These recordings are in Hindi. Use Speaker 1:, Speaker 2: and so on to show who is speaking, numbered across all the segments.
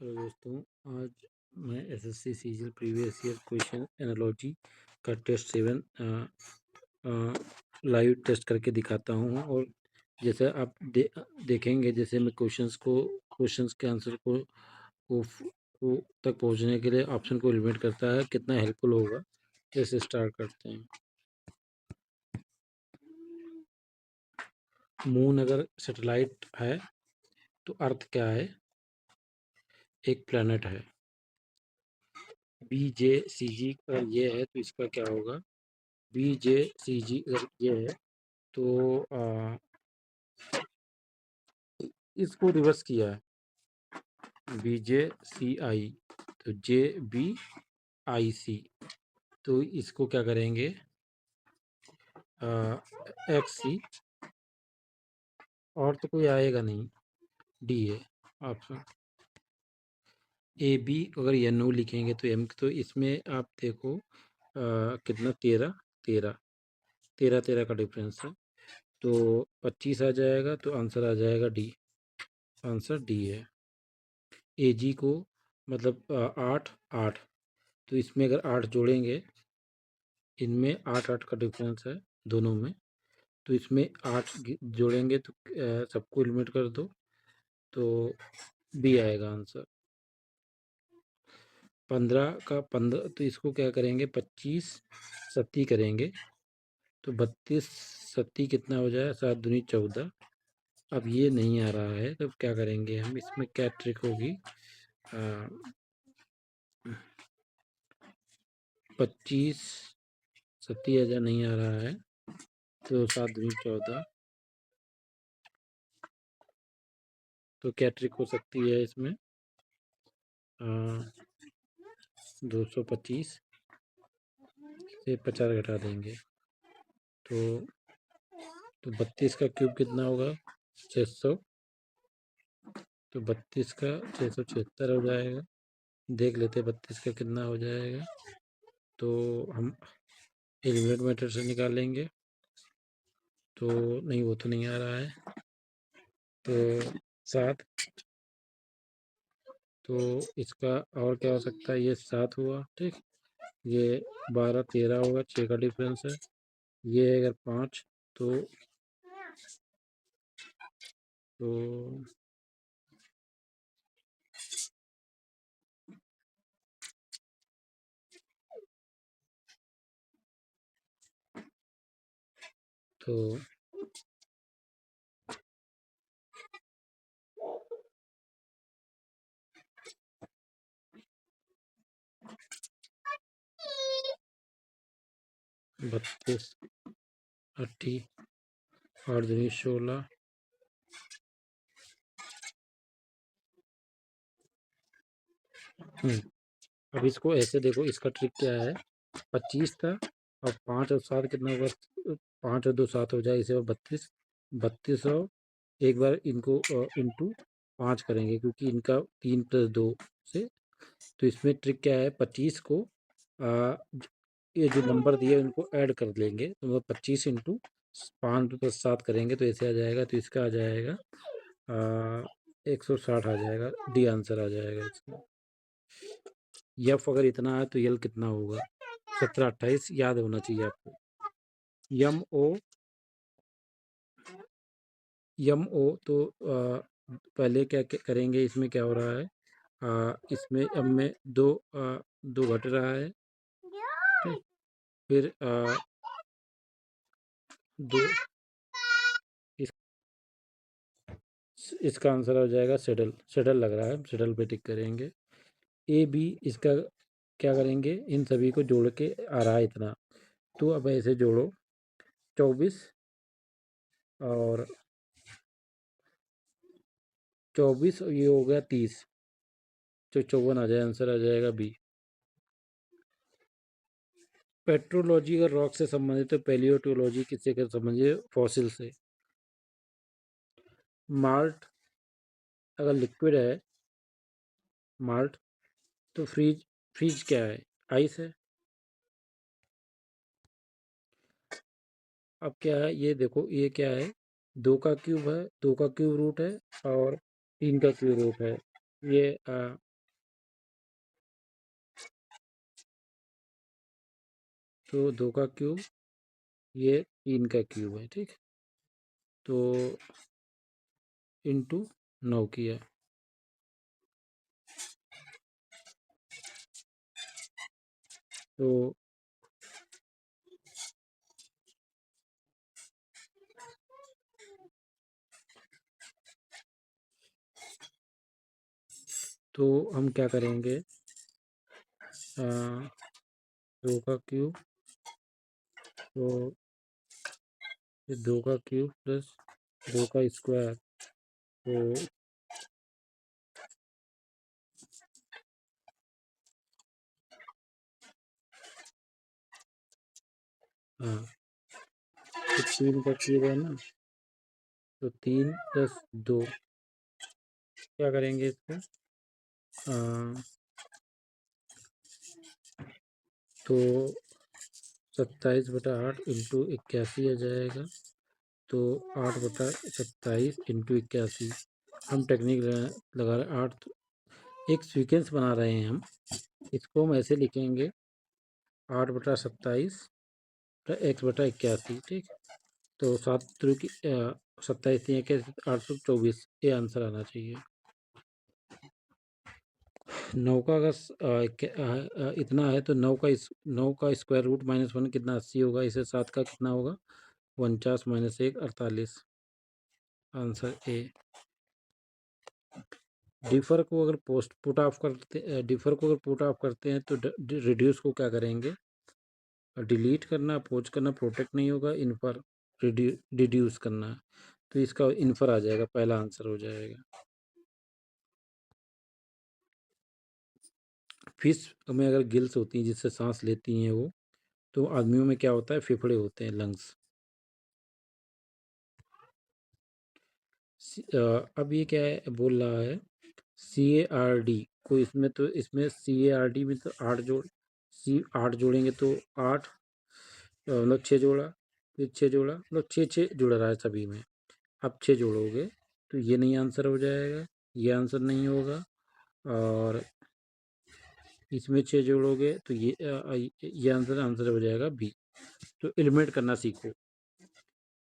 Speaker 1: हेलो दोस्तों, आज मैं SSC CGL previous year question analogy का टेस्ट 7 लाइव टेस्ट करके दिखाता हूँ। और जैसे आप देखेंगे, जैसे मैं क्वेश्चंस के आंसर को तक पहुँचने के लिए ऑप्शन को एलिमिनेट करता है, कितना हेल्पफुल होगा। जैसे स्टार्ट करते हैं। मून अगर सैटेलाइट है तो अर्थ क्या है? एक प्लैनेट है। BJCG अगर ये है तो इसका क्या होगा? BJCG अगर ये है तो इसको रिवर्स किया है, BJCI तो JBIC, तो इसको क्या करेंगे? XC, और तो कोई आएगा नहीं, D है ऑप्शन। AB अगर NO लिखेंगे तो M, तो इसमें आप देखो कितना 13 13 13 13 का डिफरेंस है, तो 25 आ जाएगा, तो आंसर आ जाएगा D। आंसर D है। AG को मतलब 8 8, तो इसमें अगर 8 जोड़ेंगे, इनमें 8 8 का डिफरेंस है दोनों में, तो इसमें 8 जोड़ेंगे तो सबको एलिमिनेट कर दो तो B आएगा आंसर। 15 का 15, तो इसको क्या करेंगे? 25 सत्ती करेंगे तो 32 सत्ती कितना हो जाए? 7 दूनी 14। अब ये नहीं आ रहा है, तो क्या करेंगे हम? इसमें क्या ट्रिक होगी? 25 सत्ती हज़ार नहीं आ रहा है, तो 7 दूनी 14, तो क्या ट्रिक हो सकती है इसमें? 225 से 50 घटा देंगे तो 32 का क्यूब कितना होगा? 600, तो 32 का 676 हो जाएगा। देख लेते 32 का कितना हो जाएगा, तो हम एलिमिनेट मेथड से निकालेंगे, तो नहीं, वो तो नहीं आ रहा है, तो 7, तो इसका और क्या हो सकता है? ये 7 हुआ, ठीक। ये 12 13 होगा, 6 का डिफरेंस है। ये अगर 5, तो तो तो 32 80 8 दूनी 16। अब इसको ऐसे देखो, इसका ट्रिक क्या है? 25 था, और 5 और 7 कितना होगा? 5 और 2 7 हो जाए, इसे और 32 32, और एक बार इनको इंटू 5 करेंगे, क्योंकि इनका 3 + 2 से। तो इसमें ट्रिक क्या है? 25 को ये जो नंबर दिए उनको ऐड कर लेंगे, तो मतलब 25 इंटू 5 + 7 करेंगे, तो ऐसे आ जाएगा, तो इसका आ जाएगा 160 आ जाएगा। D आंसर आ जाएगा इसका। F अगर इतना है तो L कितना होगा? 17 28 याद होना चाहिए आपको। MO तो पहले क्या करेंगे? इसमें क्या हो रहा है? इसमें M में 2 घट रहा है, ठीक। फिर 2, इसका आंसर हो जाएगा सेडल। सेडल लग रहा है, सेडल पे टिक करेंगे। AB इसका क्या करेंगे? इन सभी को जोड़ के आ रहा है इतना, तो अब ऐसे जोड़ो 24 और 24, ये हो गया 30, तो 54 आ जाए, आंसर आ जाएगा B। पेट्रोलॉजी अगर रॉक से संबंधित, तो पैलियोटोलॉजी किससे कर संबंधित? फॉसिल से। माल्ट अगर लिक्विड है, माल्ट, तो फ्रीज फ्रीज क्या है? आइस है। अब क्या है? ये देखो, ये क्या है? 2 का क्यूब है, 2 का क्यूब रूट है, और 3 का क्यूब रूट है। ये तो 2 का क्यूब, ये 3 का क्यूब है, ठीक। तो इंटू 9 किया, तो हम क्या करेंगे, 2 का क्यूब, तो ये 2 का क्यूब प्लस 2 का स्क्वायर, तो हाँ, तो 3 का क्यूब है ना, तो 3 प्लस 2, क्या करेंगे इसको, तो 27/8 इंटू 81 आ जाएगा। तो 8/27 इंटू 81, हम टेक्निक लगा रहे 8, एक सीक्वेंस बना रहे हैं हम। इसको हम ऐसे लिखेंगे, 8/27 x/81, ठीक। तो 27 8 24, ये आंसर आना चाहिए। 9 का अगर इतना है तो 9 का स्क्वायर रूट -1 कितना, 80 होगा। इसे 7 का कितना होगा, 49 - 1 48, आंसर ए। डिफर को अगर पुट ऑफ करते हैं तो रिड्यूस को क्या करेंगे, डिलीट करना, अपोज करना, प्रोटेक्ट नहीं होगा, इनफर रिड्यूस करना, तो इसका इनफर आ जाएगा, पहला आंसर हो जाएगा। फिश में अगर गिल्स होती हैं जिससे सांस लेती हैं वो, तो आदमियों में क्या होता है, फेफड़े होते हैं, लंग्स। अब ये क्या है, बोल रहा है CARD को, इसमें CARD में तो 8 जोड़, 8 जोड़ेंगे तो 8, मतलब 6 जोड़ा, फिर 6 जोड़ा, मतलब 6 जुड़ रहा है सभी में। अब 6 जोड़ोगे तो ये नहीं आंसर हो जाएगा, ये आंसर नहीं होगा, और इसमें 6 जोड़ोगे तो ये आंसर हो जाएगा बी। तो एलिमिनेट करना सीखो।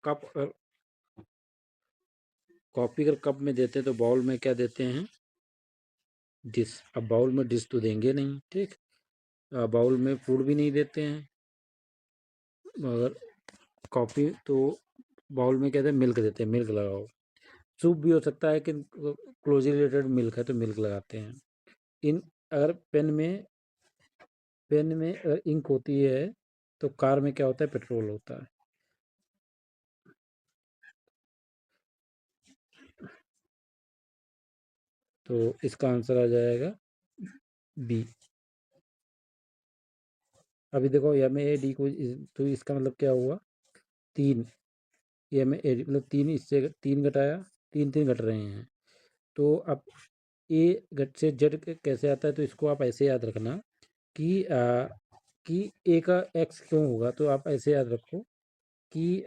Speaker 1: कप, कॉपी अगर कप में देते हैं तो बाउल में क्या देते हैं, डिश। अब बाउल में डिश तो देंगे नहीं, ठीक। बाउल में फूड भी नहीं देते हैं, मगर कॉफ़ी तो बाउल में कहते हैं मिल्क देते हैं, मिल्क लगाओ। सूप भी हो सकता है कि क्लोजली रिलेटेड मिल्क है तो मिल्क लगाते हैं। इन अगर पेन में अगर इंक होती है तो कार में क्या होता है, पेट्रोल होता है। तो इसका आंसर आ जाएगा बी। अभी देखो MAD को तो इसका मतलब क्या हुआ, 3, MAD मतलब 3, इससे 3 घटाया, 3 3 घट रहे हैं। तो अब ए घट से जेड कैसे आता है, तो इसको आप ऐसे याद रखना कि कि ए का एक्स क्यों होगा, तो आप ऐसे याद रखो कि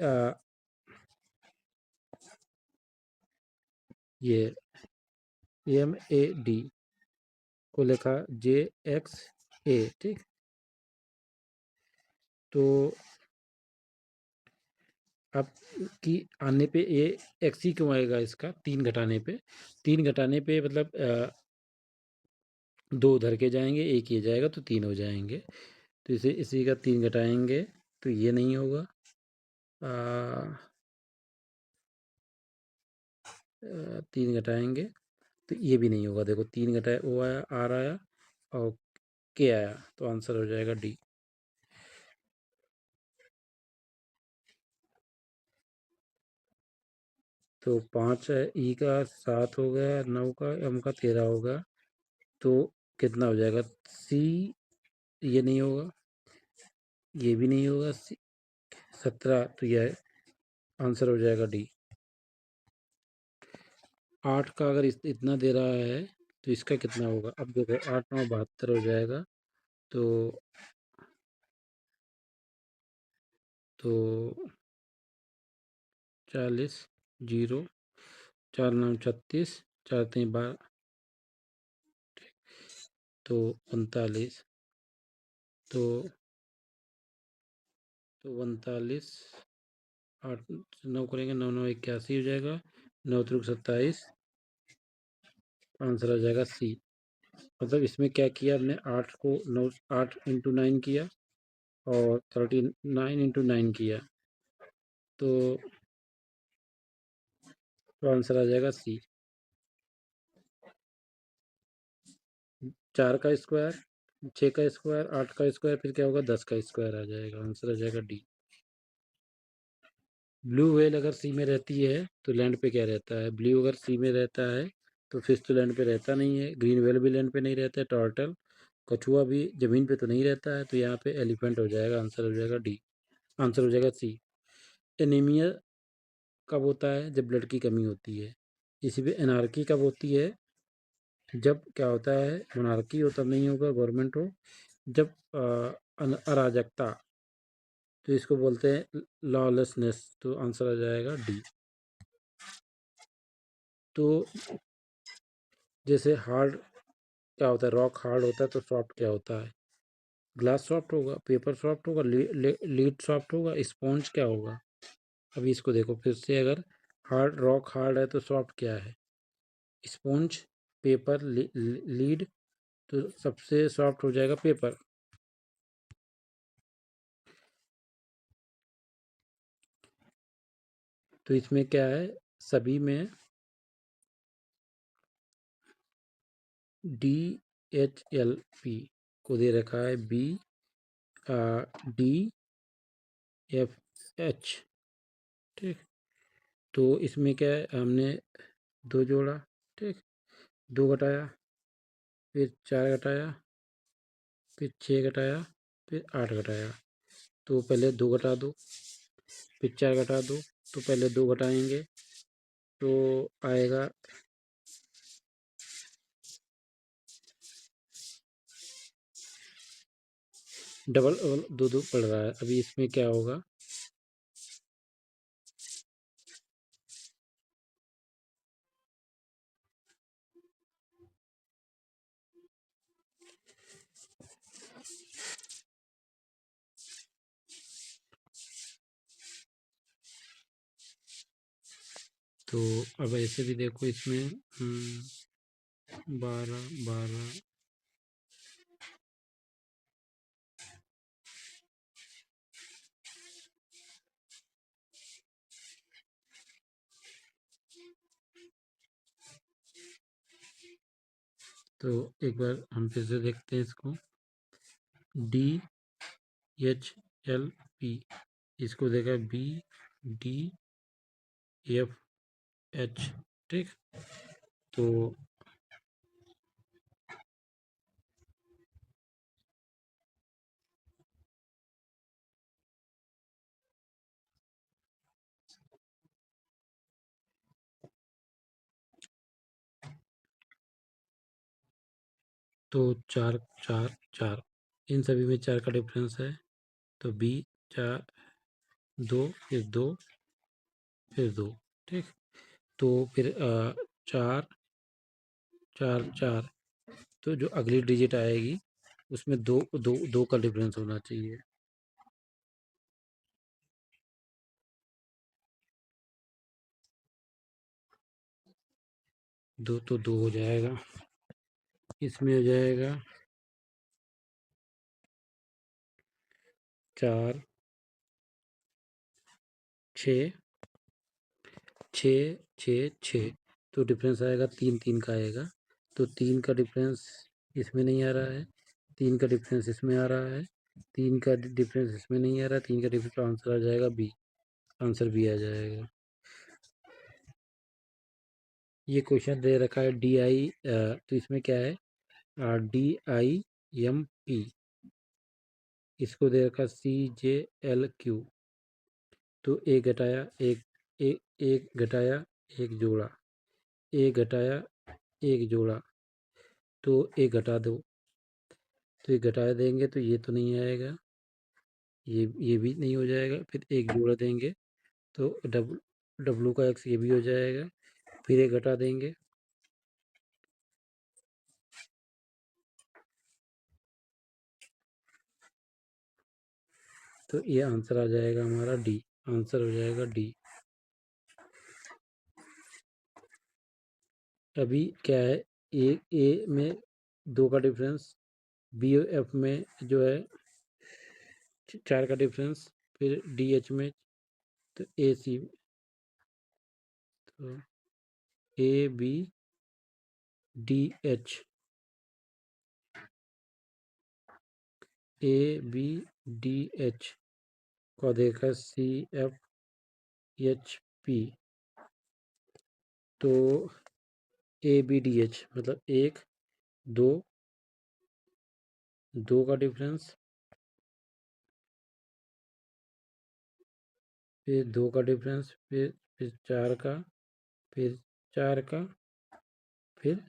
Speaker 1: ये MAD को लिखा JXA, ठीक। तो अब की आने पे ये एक्स ही क्यों आएगा, इसका 3 घटाने पे, 3 घटाने पे मतलब 2 उधर के जाएंगे, एक ये जाएगा, तो 3 हो जाएंगे। तो इसी का 3 घटाएंगे तो ये नहीं होगा, 3 घटाएंगे तो ये भी नहीं होगा। देखो 3 घटाए, ओ आया, आर आया, और के आया, तो आंसर हो जाएगा डी। तो 5 है, ई का 7 हो गया, 9 का, एम का 13 होगा, तो कितना हो जाएगा, सी, ये नहीं होगा, ये भी नहीं होगा, 17, तो यह आंसर हो जाएगा डी। 8 का अगर इतना दे रहा है तो इसका कितना होगा, अब देखो 8 9 72 हो जाएगा, तो 40, 0, 4 9 36, 4 3 12, तो 39, तो तो 39, 8 9 करेंगे, 9 9 81 हो जाएगा, 9 त्रिक 27, आंसर आ जाएगा सी। मतलब इसमें क्या किया हमने, 8 को 9 8 इंटू 9 किया और 39 इंटू 9 किया, तो आंसर आ जाएगा सी। 4 का स्क्वायर, 6 का स्क्वायर, 8 का स्क्वायर, फिर क्या होगा 10 का स्क्वायर आ जाएगा, आंसर आ जाएगा डी। ब्लू व्हेल अगर सी में रहती है तो लैंड पे क्या रहता है, ब्लू अगर सी में रहता है तो फिश तो लैंड पे रहता नहीं है, ग्रीन व्हेल भी लैंड पे नहीं रहता है, टर्टल कछुआ भी ज़मीन पे तो नहीं रहता है, तो यहाँ पे एलिफेंट हो जाएगा, आंसर हो जाएगा डी, आंसर हो जाएगा सी। एनीमिया कब होता है, जब ब्लड की कमी होती है। इसी पे एनार्की कब होती है, जब क्या होता है, मोनार्की हो तब नहीं होगा, गवर्नमेंट हो, जब अराजकता, तो इसको बोलते हैं लॉलेसनेस, तो आंसर आ जाएगा डी। तो जैसे हार्ड क्या होता है, रॉक हार्ड होता है, तो सॉफ्ट क्या होता है, ग्लास सॉफ्ट होगा, पेपर सॉफ्ट होगा, लीड सॉफ्ट होगा, स्पॉन्ज क्या होगा। अभी इसको देखो फिर से, अगर हार्ड रॉक हार्ड है तो सॉफ्ट क्या है, स्पॉन्ज, पेपर, लीड, तो सबसे सॉफ्ट हो जाएगा पेपर। तो इसमें क्या है, सभी में DHLP को दे रखा है DFH, ठीक। तो इसमें क्या है, हमने 2 जोड़ा, ठीक, 2 घटाया, फिर 4 घटाया, फिर 6 घटाया, फिर 8 घटाया, तो पहले 2 घटा दो, फिर 4 घटा दो, तो पहले 2 घटाएंगे तो आएगा डबल, 2 2 पड़ रहा है। अभी इसमें क्या होगा, तो अब ऐसे भी देखो इसमें 12 12, तो एक बार हम फिर से देखते हैं इसको, DHLP, इसको देखा BDFH, ठीक। तो तो 4 4 4, इन सभी में 4 का डिफरेंस है, तो बी 4 2, फिर 2, फिर 2, ठीक। तो फिर 4 4 4, तो जो अगली डिजिट आएगी उसमें 2 2 2 का डिफरेंस होना चाहिए, 2 तो 2 हो जाएगा, इसमें हो जाएगा 4 6 6 6 6, तो डिफरेंस आएगा 3 3 का आएगा, तो 3 का डिफरेंस इसमें नहीं आ रहा है, 3 का डिफरेंस इसमें आ रहा है, 3 का डिफरेंस इसमें नहीं आ रहा है, 3 का डिफरेंस, तो आंसर आ जाएगा बी, आंसर बी आ जाएगा। ये क्वेश्चन दे रखा है DI, तो इसमें क्या है, DIMP, इसको दे रखा CJLQ, तो एक घटाया एक, एक घटाया एक जोड़ा, एक घटाया एक जोड़ा, तो एक घटा दो, तो ये घटा देंगे तो ये तो नहीं आएगा, ये भी नहीं हो जाएगा, फिर एक जोड़ा देंगे तो डब्लू का एक्स ये भी हो जाएगा, फिर एक घटा देंगे, तो ये आंसर आ जाएगा हमारा डी, आंसर हो जाएगा डी। अभी क्या है, ए में 2 का डिफरेंस, बी और एफ में जो है 4 का डिफरेंस, फिर डी एच में, तो ए सी, तो A B D H, A B D H को देखा सी एफ एच पी, तो ए बी डी एच मतलब 1 2, 2 का डिफरेंस, फिर 2 का डिफरेंस, फिर 4 का, फिर 4 का, फिर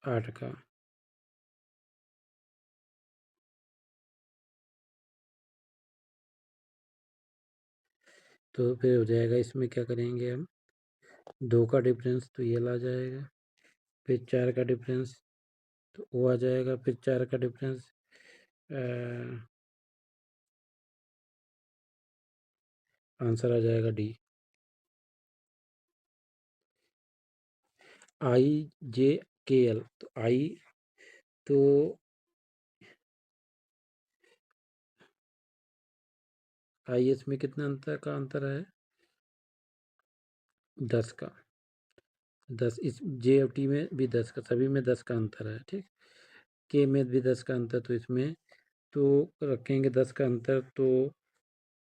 Speaker 1: 8 का। तो फिर हो जाएगा, इसमें क्या करेंगे हम, 2 का डिफरेंस तो ये ला जाएगा, फिर 4 का डिफरेंस तो वो आ जाएगा, फिर 4 का डिफरेंस, आंसर आ जाएगा डी। आई जे के एल, तो आई, तो आई एस में कितना अंतर का अंतर है, 10 का, 10, इस जे एफ टी में भी 10 का, सभी में 10 का अंतर है, ठीक। के में भी 10 का अंतर, तो इसमें तो रखेंगे 10 का अंतर, तो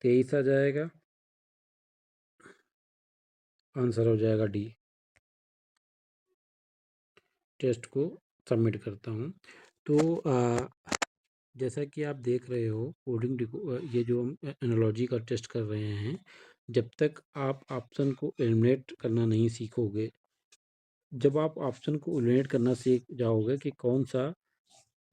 Speaker 1: 23 आ जाएगा, आंसर हो जाएगा डी। टेस्ट को सबमिट करता हूँ। तो जैसा कि आप देख रहे हो, कोडिंग ये जो हम एनालॉजी का टेस्ट कर रहे हैं, जब तक आप ऑप्शन को एलिमिनेट करना नहीं सीखोगे, जब आप ऑप्शन को एलिमिनेट करना सीख जाओगे कि कौन सा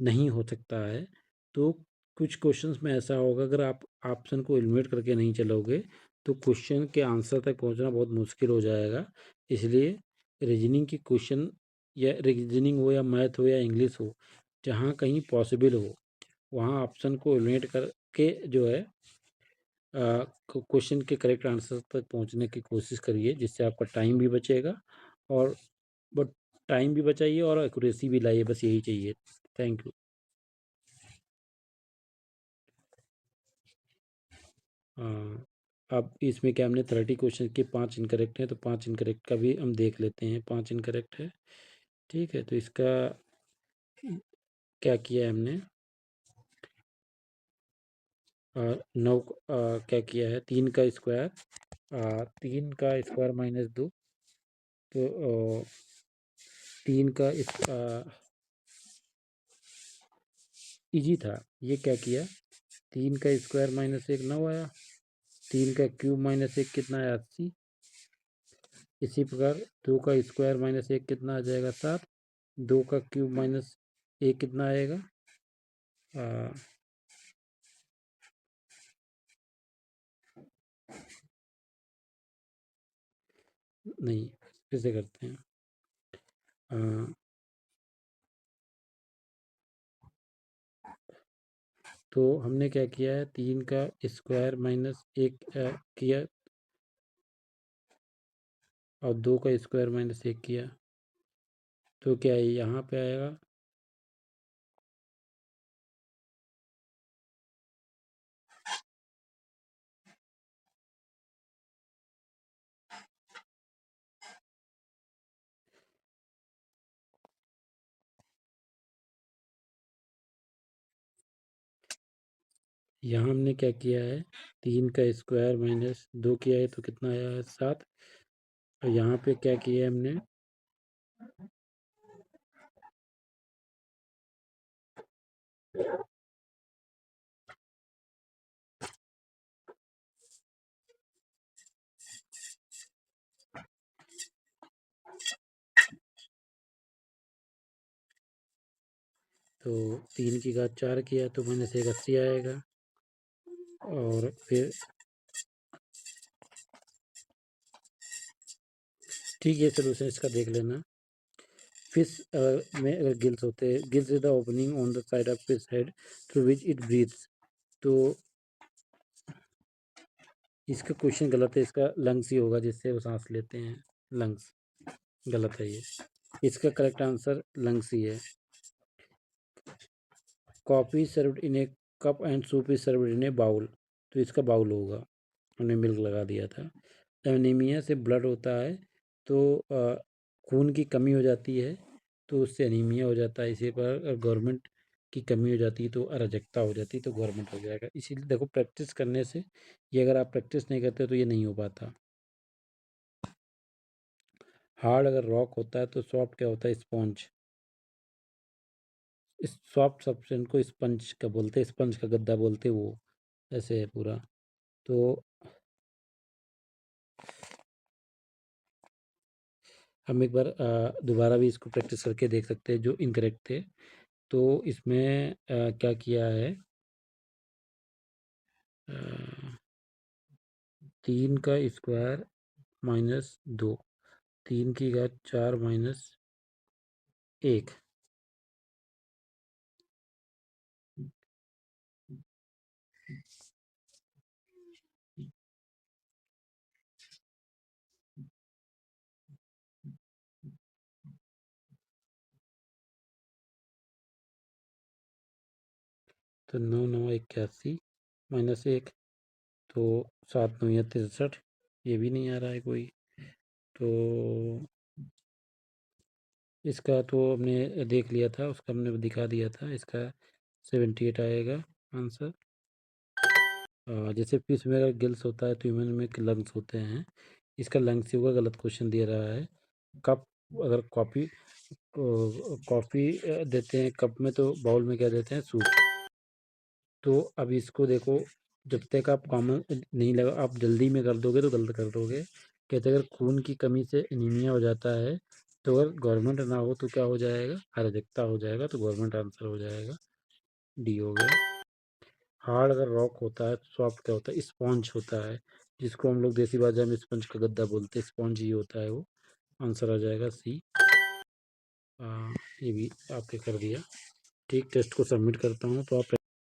Speaker 1: नहीं हो सकता है, तो कुछ क्वेश्चंस में ऐसा होगा, अगर आप ऑप्शन को एलिमिनेट करके नहीं चलोगे तो क्वेश्चन के आंसर तक पहुंचना बहुत मुश्किल हो जाएगा। इसलिए रीजनिंग की क्वेश्चन, या रीजनिंग हो या मैथ हो या इंग्लिश हो, जहाँ कहीं पॉसिबल हो वहाँ ऑप्शन को एलिमिनेट करके जो है क्वेश्चन के करेक्ट आंसर तक पहुँचने की कोशिश करिए, जिससे आपका टाइम भी बचेगा, और बट टाइम भी बचाइए और एक्यूरेसी भी लाइए, बस यही चाहिए। Thank you. हाँ, अब इसमें क्या, हमने 30 क्वेश्चन के 5 इनकरेक्ट हैं, तो 5 इनकरेक्ट का भी हम देख लेते हैं। 5 इनकरेक्ट है, ठीक है। तो इसका क्या किया है हमने, 9 क्या किया है, 3 का स्क्वायर, 3 का स्क्वायर माइनस 2, तो 3 का इजी था। ये क्या किया, 3 का स्क्वायर माइनस 1 9 आया, 3 का क्यूब माइनस 1 कितना आया, 80। इसी प्रकार 2 का स्क्वायर माइनस 1 कितना आ जाएगा, 7। 2 का क्यूब माइनस 1 कितना आएगा, आ, नहीं, फिर से करते हैं। आ, तो हमने क्या किया है, 3 का स्क्वायर माइनस 1 किया, और 2 का स्क्वायर माइनस 1 किया, तो क्या है, यहाँ पे आएगा, यहाँ हमने क्या किया है, 3 का स्क्वायर माइनस 2 किया है, तो कितना आया है, 7। और यहाँ पे क्या किया है हमने, तो 3 की घात 4 किया, तो माइनस 1 80 आएगा। और फिर ठीक है, सोल्यूशन इसका देख लेना। फिश में अगर गिल्स होते हैं, gills is the opening on the side of fish head through which it breathes, तो इसका क्वेश्चन गलत है, इसका लंग्स ही होगा जिससे वो सांस लेते हैं, लंग्स गलत है ये। इसका करेक्ट आंसर लंग्स ही है। Coffee served in a cup and soup is served in a bowl, तो इसका बाउल होगा, हमने मिल्क लगा दिया था। एनीमिया से ब्लड होता है तो खून की कमी हो जाती है, तो उससे एनीमिया हो जाता है। इसी पर गवर्नमेंट की कमी हो जाती है तो अराजकता हो जाती है, तो गवर्नमेंट हो जाएगा। इसीलिए देखो प्रैक्टिस करने से ये, अगर आप प्रैक्टिस नहीं करते तो ये नहीं हो पाता। हार्ड अगर रॉक होता है तो सॉफ्ट क्या होता है, स्पॉन्ज। इस सॉफ्ट सब्सटेंस को स्पंज का बोलते हैं, स्पंज का गद्दा बोलते हैं, वो ऐसे है पूरा। तो हम एक बार दोबारा भी इसको प्रैक्टिस करके देख सकते हैं जो इनकरेक्ट थे। तो इसमें क्या किया है, 3 का स्क्वायर -2, 3 की घात 4 -1, तो 9 9 81 -1, तो 7 9 63, ये भी नहीं आ रहा है कोई। तो इसका तो हमने देख लिया था, उसका हमने दिखा दिया था, इसका 78 आएगा आंसर। जैसे फिश में अगर गिल्स होता है तो ह्यूमन में लंग्स होते हैं, इसका लंग्स ही होगा, गलत क्वेश्चन दे रहा है। कप, अगर कॉफ़ी देते हैं कप में, तो बाउल में क्या देते हैं, सूप। तो अब इसको देखो, जब तक आप कॉमन नहीं लगा, आप जल्दी में कर दोगे तो गलत कर दोगे। कहते अगर खून की कमी से एनीमिया हो जाता है, तो अगर गवर्नमेंट ना हो तो क्या हो जाएगा, अराजकता हो जाएगा, तो गवर्नमेंट आंसर हो जाएगा, डी हो गया। हार्ड अगर रॉक होता है तो सॉफ्ट क्या होता है, स्पॉन्ज होता है, जिसको हम लोग देसी भाषा में स्पंज का गद्दा बोलते हैं, स्पॉन्ज ही होता है वो। आंसर आ जाएगा सी। ये भी आपने कर दिया। ठीक, टेस्ट को सबमिट करता हूँ तो आप